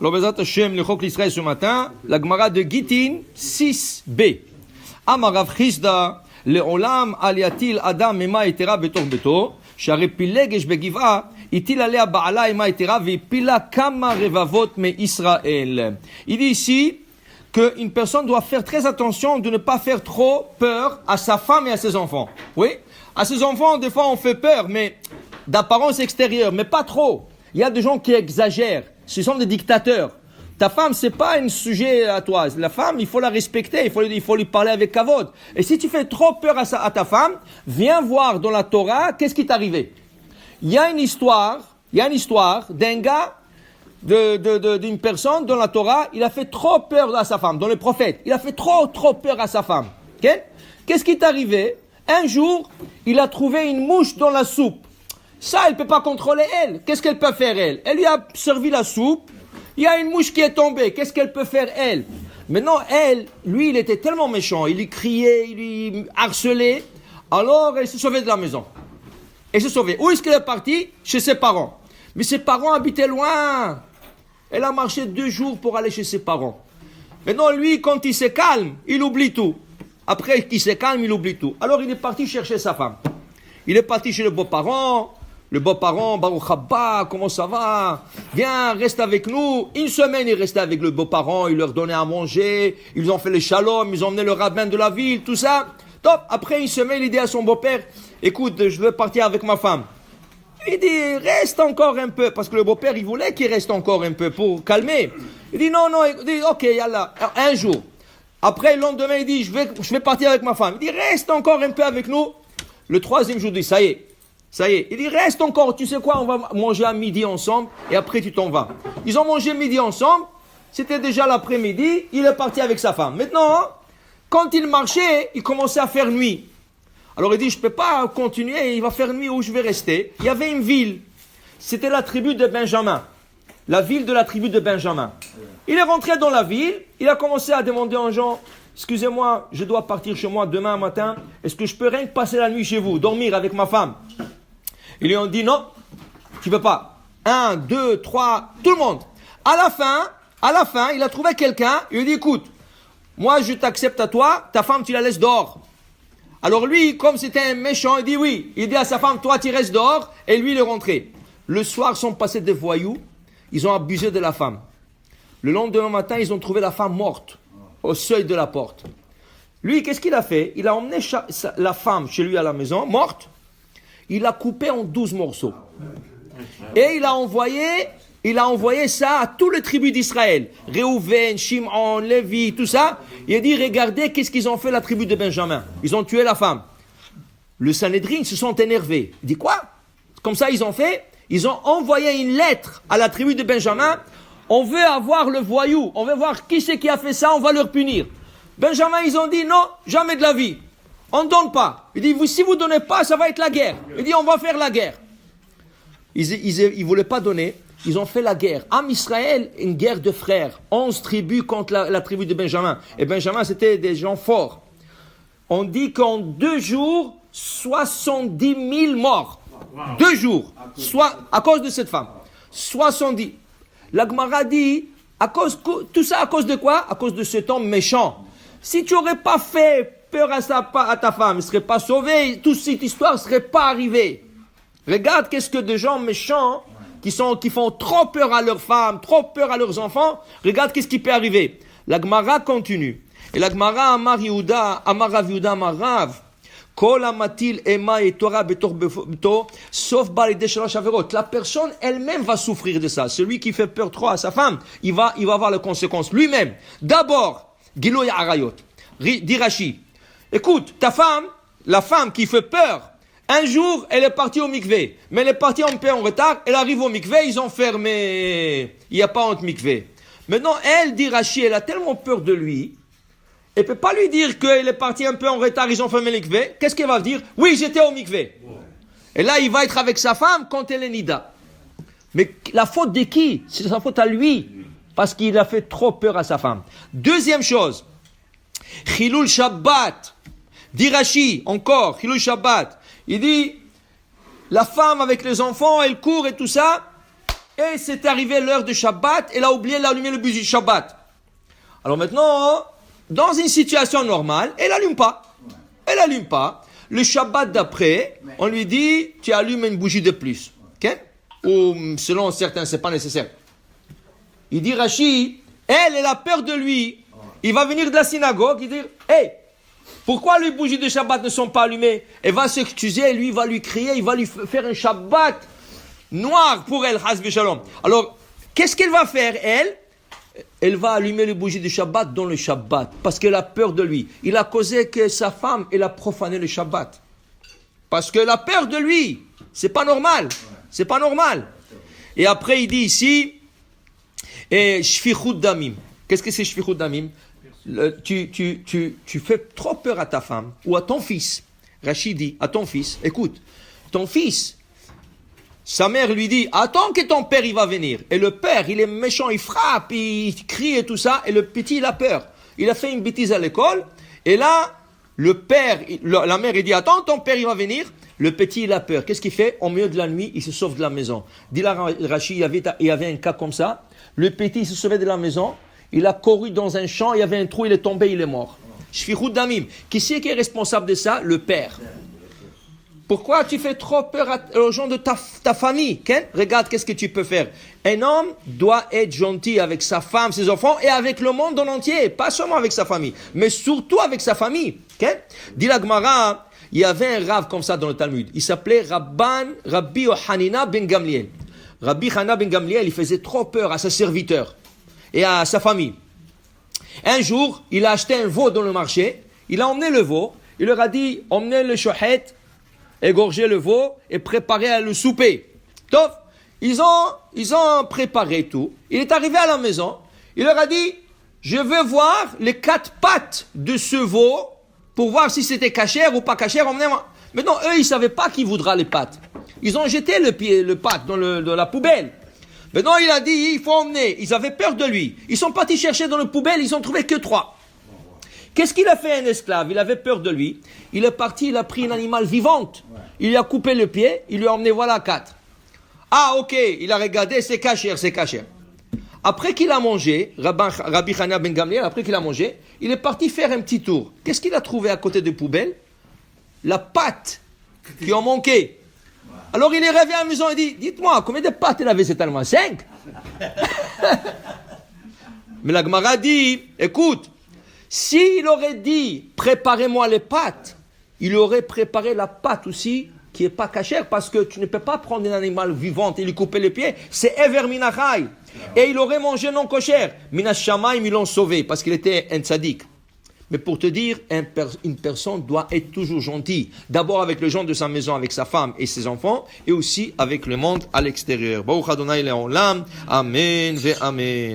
Alors, Bezrat Hashem, le Chok l'Israël ce matin, la Gemara de Gittin 6b. Amarav Chisda, le Olam aliatil Adam ema etera betor beto, שהרי פילגש בגבעה, הטיל עליה בעלה אמה יתרה והפילה כמה רבבות מישראל. Il dit ici qu'une personne doit faire très attention de ne pas faire trop peur à sa femme et à ses enfants. Oui, à ses enfants, des fois on fait peur, mais d'apparence extérieure, mais pas trop. Il y a des gens qui exagèrent, ce sont des dictateurs. Ta femme, c'est pas un sujet à toi. La femme, il faut la respecter, il faut lui parler avec kavod. Et si tu fais trop peur à ta femme, viens voir dans la Torah, qu'est-ce qui t'est arrivé. Il y a une histoire d'un gars, d'une personne dans la Torah, il a fait trop peur à sa femme, dans le prophète. Il a fait trop peur à sa femme. Okay? Qu'est-ce qui est arrivé? Un jour, il a trouvé une mouche dans la soupe. Ça, elle peut pas contrôler elle. Qu'est-ce qu'elle peut faire elle? Elle lui a servi la soupe. Il y a une mouche qui est tombée. Qu'est-ce qu'elle peut faire, elle? Maintenant, lui, il était tellement méchant. Il lui criait, il lui harcelait. Alors, elle s'est sauvée de la maison. Elle s'est sauvée. Où est-ce qu'elle est partie? Chez ses parents. Mais ses parents habitaient loin. Elle a marché 2 jours pour aller chez ses parents. Maintenant, lui, quand il se calme, il oublie tout. Après qu'il se calme, il oublie tout. Alors, il est parti chercher sa femme. Il est parti chez le beau-parent. Le beau-parent, Baruch Haba, comment ça va? Viens, reste avec nous. Une semaine, il restait avec le beau-parent, il leur donnait à manger, ils ont fait le shalom, ils ont emmené le rabbin de la ville, tout ça. Top. Après une semaine, il dit à son beau-père, écoute, je veux partir avec ma femme. Il dit, reste encore un peu, parce que le beau-père, il voulait qu'il reste encore un peu pour calmer. Il dit, non, il dit, ok, yallah, un jour. Après, le lendemain, il dit, je vais partir avec ma femme. Il dit, reste encore un peu avec nous. Le 3e jour, il dit, ça y est, il dit, reste encore, tu sais quoi, on va manger à midi ensemble, et après tu t'en vas. Ils ont mangé midi ensemble, c'était déjà l'après-midi, il est parti avec sa femme. Maintenant, quand il marchait, il commençait à faire nuit. Alors il dit, je ne peux pas continuer, il va faire nuit où je vais rester. Il y avait une ville, c'était la tribu de Benjamin, la ville de la tribu de Benjamin. Il est rentré dans la ville, il a commencé à demander aux gens, excusez-moi, je dois partir chez moi demain matin, est-ce que je peux rien que passer la nuit chez vous, dormir avec ma femme? Ils lui ont dit non, tu peux pas. 1, 2, 3, tout le monde. À la fin, il a trouvé quelqu'un, il lui a dit écoute, moi je t'accepte à toi, ta femme tu la laisses dehors. Alors lui, comme c'était un méchant, il dit oui. Il dit à sa femme, toi tu restes dehors, et lui il est rentré. Le soir sont passés des voyous, ils ont abusé de la femme. Le lendemain matin, ils ont trouvé la femme morte, au seuil de la porte. Lui, qu'est-ce qu'il a fait? Il a emmené la femme chez lui à la maison, morte. Il l'a coupé en 12 morceaux. Et il a envoyé ça à toutes les tribus d'Israël. Réhouven, Shimon, Lévi, tout ça. Il a dit, regardez qu'est-ce qu'ils ont fait la tribu de Benjamin. Ils ont tué la femme. Le Sanhédrin se sont énervés. Il dit quoi? Comme ça ils ont fait. Ils ont envoyé une lettre à la tribu de Benjamin. On veut avoir le voyou. On veut voir qui c'est qui a fait ça. On va leur punir. Benjamin, ils ont dit non, jamais de la vie. On ne donne pas. Il dit, si vous ne donnez pas, ça va être la guerre. Il dit, on va faire la guerre. Ils ne voulaient pas donner. Ils ont fait la guerre. Am Israël, une guerre de frères. 11 tribus contre la tribu de Benjamin. Et Benjamin, c'était des gens forts. On dit qu'en 2 jours, 70 000 morts. 2 jours. Soit à cause de cette femme. 70. La Gemara dit, tout ça à cause de quoi? À cause de cet homme méchant. Si tu n'aurais pas fait peur à ta femme, elle ne serait pas sauvée, toute cette histoire ne serait pas arrivée. Regarde qu'est-ce que des gens méchants qui font trop peur à leurs femmes, trop peur à leurs enfants, regarde qu'est-ce qui peut arriver. La Gemara continue. Et la Gemara Amar Rav Yehuda Amar Rav, Kol amatil ema et Torah betor beto, sauf balide shalosh averot. La personne elle-même va souffrir de ça. Celui qui fait peur trop à sa femme, il va avoir les conséquences lui-même. D'abord, Giloy Arayot. Dit Rashi, écoute, ta femme, la femme qui fait peur, un jour, elle est partie au mikvé. Mais elle est partie un peu en retard, elle arrive au mikvé, ils ont fermé. Il n'y a pas honte mikvé. Maintenant, elle, dit Rashi, elle a tellement peur de lui, elle ne peut pas lui dire qu'elle est partie un peu en retard, ils ont fermé le mikvé. Qu'est-ce qu'elle va dire? Oui, j'étais au mikvé. Et là, il va être avec sa femme quand elle est nida. Mais la faute de qui? C'est sa faute à lui. Parce qu'il a fait trop peur à sa femme. Deuxième chose. Chilul Shabbat. Dit Rashi, encore, Chilul Shabbat. Il dit, la femme avec les enfants, elle court et tout ça. et c'est arrivé l'heure de Shabbat, elle a oublié d'allumer le bougie de Shabbat. Alors maintenant, dans une situation normale, elle n'allume pas. Elle n'allume pas. Le Shabbat d'après, on lui dit, tu allumes une bougie de plus. Okay? Ou selon certains, ce n'est pas nécessaire. Il dit Rashi, elle a peur de lui. Il va venir de la synagogue, il dit, hey, pourquoi les bougies de Shabbat ne sont pas allumées? Elle va s'excuser, lui va lui crier, il va lui faire un Shabbat noir pour elle, Hasbi Shalom. Alors, qu'est-ce qu'elle va faire, elle? Elle va allumer les bougies de Shabbat dans le Shabbat, parce qu'elle a peur de lui. Il a causé que sa femme, elle a profané le Shabbat. Parce qu'elle a peur de lui. C'est pas normal. C'est pas normal. Et après, il dit ici, Shfichut Damim. Qu'est-ce que c'est Shfichut Damim? Tu fais trop peur à ta femme ou à ton fils. Rachid dit à ton fils, écoute, ton fils, sa mère lui dit, attends que ton père il va venir. Et le père, il est méchant, il frappe, il crie et tout ça. Et le petit, il a peur. Il a fait une bêtise à l'école. Et là, le père, la mère, il dit, attends, ton père, il va venir. Le petit, il a peur. Qu'est-ce qu'il fait? Au milieu de la nuit, il se sauve de la maison. Dit là, Rachid, il y avait un cas comme ça. Le petit, il se sauvait de la maison. Il a couru dans un champ, il y avait un trou, il est tombé, il est mort. Shfichut Damim. Qui c'est qui est responsable de ça? Le père. Pourquoi tu fais trop peur aux gens de ta famille? Ken? Regarde, qu'est-ce que tu peux faire. Un homme doit être gentil avec sa femme, ses enfants et avec le monde en entier. Pas seulement avec sa famille, mais surtout avec sa famille. Ken? Dit la Gemara, il y avait un rave comme ça dans le Talmud. Il s'appelait Rabbi Hanina ben Gamliel. Rabbi Hanina ben Gamliel, il faisait trop peur à ses serviteurs et à sa famille. Un jour, il a acheté un veau dans le marché. Il a emmené le veau. Il leur a dit, emmenez le shohet, égorger le veau et préparer le souper. Donc, ils ont préparé tout. Il est arrivé à la maison. Il leur a dit, je veux voir les 4 pattes de ce veau pour voir si c'était cachère ou pas cachère. Emmenez-moi. Maintenant, eux, ils ne savaient pas qui voudra les pattes. Ils ont jeté le patte dans la poubelle. Maintenant, il a dit, il faut emmener. Ils avaient peur de lui. Ils sont partis chercher dans la poubelle, ils n'ont trouvé que 3. Qu'est-ce qu'il a fait un esclave? Il avait peur de lui. Il est parti, il a pris un animal vivant. Il lui a coupé le pied, il lui a emmené, voilà 4. Ah, ok, il a regardé, c'est cachère, c'est cachère. Après qu'il a mangé, Rabbi Hanina ben Gamliel, après qu'il a mangé, il est parti faire un petit tour. Qu'est-ce qu'il a trouvé à côté des poubelles? La pâte qui en manquait. Alors il est revenu à la maison et dit, dites-moi, combien de pâtes il avait cet allemand? 5. Mais la Gemara dit, écoute, s'il aurait dit, préparez-moi les pâtes, il aurait préparé la pâte aussi, qui n'est pas cachère, parce que tu ne peux pas prendre un animal vivant et lui couper les pieds, c'est Ever Minachai. Et il aurait mangé non cochère. Minash Shamaim, ils l'ont sauvé, parce qu'il était un tzaddik. Mais pour te dire, une personne doit être toujours gentille. D'abord avec les gens de sa maison, avec sa femme et ses enfants, et aussi avec le monde à l'extérieur. Baruch Adonai Le'olam. Amen ve Amen.